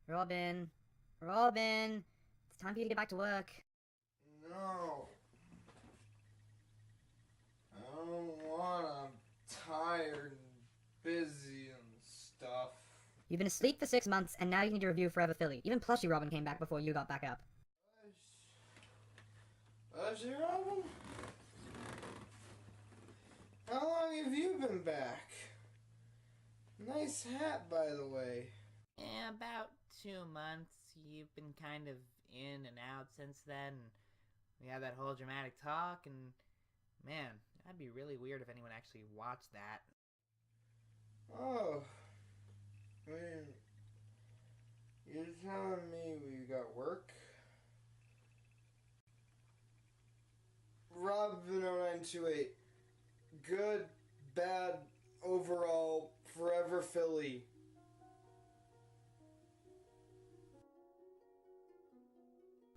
Robin. Robin. It's time for you to get back to work. No. I don't want. I'm tired and busy and stuff. You've been asleep for 6 months, and now you need to review Forever Philly. Even Plushy Robin came back before you got back up. Plushy Robin? How long have you been back? Nice hat, by the way. Yeah, about 2 months. You've been kind of in and out since then. We had that whole dramatic talk, and man, that'd be really weird if anyone actually watched that. Oh. I mean, you're telling me we got work? Robin0928. Good, bad, overall, Forever Philly.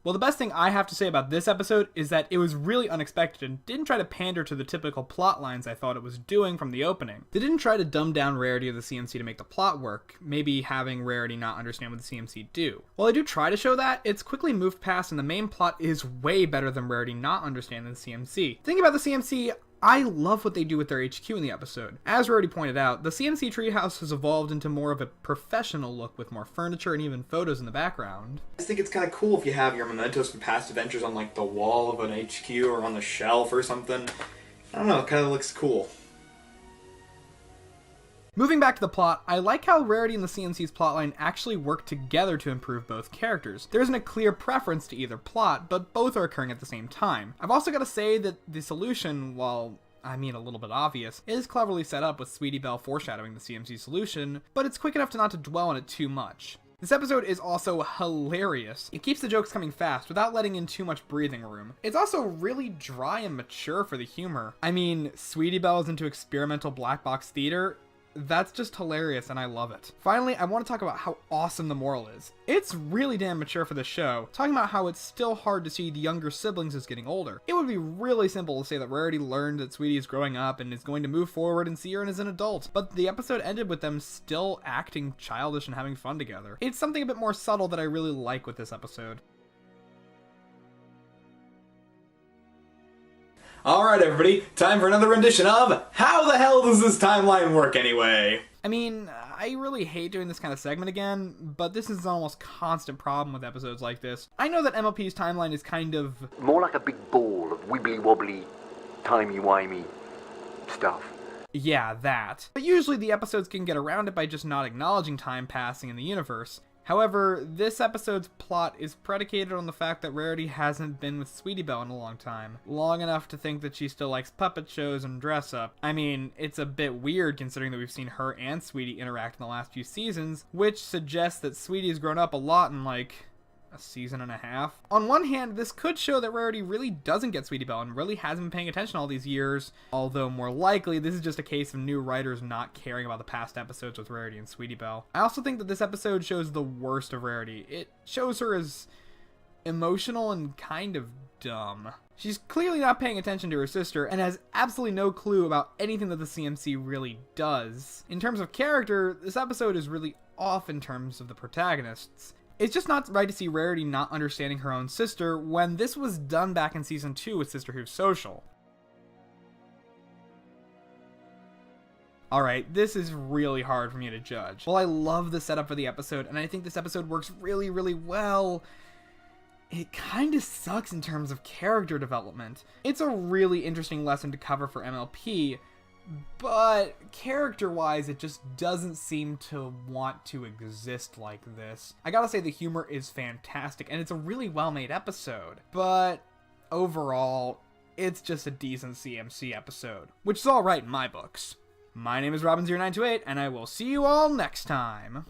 Well, the best thing I have to say about this episode is that it was really unexpected and didn't try to pander to the typical plot lines I thought it was doing from the opening. They didn't try to dumb down Rarity of the CMC to make the plot work, maybe having Rarity not understand what the CMC do. While I do try to show that, it's quickly moved past and the main plot is way better than Rarity not understanding the CMC. Thinking about the CMC, I love what they do with their HQ in the episode. As already pointed out, the CMC treehouse has evolved into more of a professional look with more furniture and even photos in the background. I just think it's kind of cool if you have your mementos from past adventures on like the wall of an HQ or on the shelf or something. I don't know, it kind of looks cool. Moving back to the plot, I like how Rarity and the CMC's plotline actually work together to improve both characters. There isn't a clear preference to either plot, but both are occurring at the same time. I've also got to say that the solution, while a little bit obvious, is cleverly set up with Sweetie Belle foreshadowing the CMC solution, but it's quick enough to not to dwell on it too much. This episode is also hilarious. It keeps the jokes coming fast without letting in too much breathing room. It's also really dry and mature for the humor. Sweetie Belle is into experimental black box theater. That's just hilarious and I love it. Finally, I want to talk about how awesome the moral is. It's really damn mature for the show, talking about how it's still hard to see the younger siblings as getting older. It would be really simple to say that Rarity learned that Sweetie is growing up and is going to move forward and see her as an adult, but the episode ended with them still acting childish and having fun together. It's something a bit more subtle that I really like with this episode. Alright everybody, time for another rendition of How the Hell Does This Timeline Work Anyway? I really hate doing this kind of segment again, but this is an almost constant problem with episodes like this. I know that MLP's timeline is kind of more like a big ball of wibbly-wobbly, timey-wimey stuff. yeah, that. But usually the episodes can get around it by just not acknowledging time passing in the universe. However, this episode's plot is predicated on the fact that Rarity hasn't been with Sweetie Belle in a long time. Long enough to think that she still likes puppet shows and dress up. It's a bit weird considering that we've seen her and Sweetie interact in the last few seasons, which suggests that Sweetie has grown up a lot in a season and a half. On one hand, this could show that Rarity really doesn't get Sweetie Belle and really hasn't been paying attention all these years, although more likely this is just a case of new writers not caring about the past episodes with Rarity and Sweetie Belle. I also think that this episode shows the worst of Rarity. It shows her as emotional and kind of dumb. She's clearly not paying attention to her sister and has absolutely no clue about anything that the CMC really does. In terms of character, this episode is really off in terms of the protagonists. It's just not right to see Rarity not understanding her own sister when this was done back in Season 2 with Sisterhood Social. Alright, this is really hard for me to judge. While I love the setup for the episode, and I think this episode works really, really well, it kinda sucks in terms of character development. It's a really interesting lesson to cover for MLP, but character-wise, it just doesn't seem to want to exist like this. I gotta say the humor is fantastic, and it's a really well-made episode, but overall, it's just a decent CMC episode, which is alright in my books. My name is Robin0928, and I will see you all next time.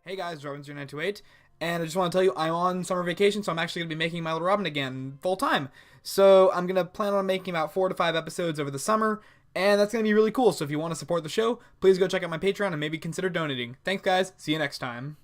Hey guys, Robin0928, And I just want to tell you, I'm on summer vacation, so I'm actually going to be making My Little Robin again full time. So I'm going to plan on making about 4 to 5 episodes over the summer, and that's going to be really cool. So if you want to support the show, please go check out my Patreon and maybe consider donating. Thanks, guys. See you next time.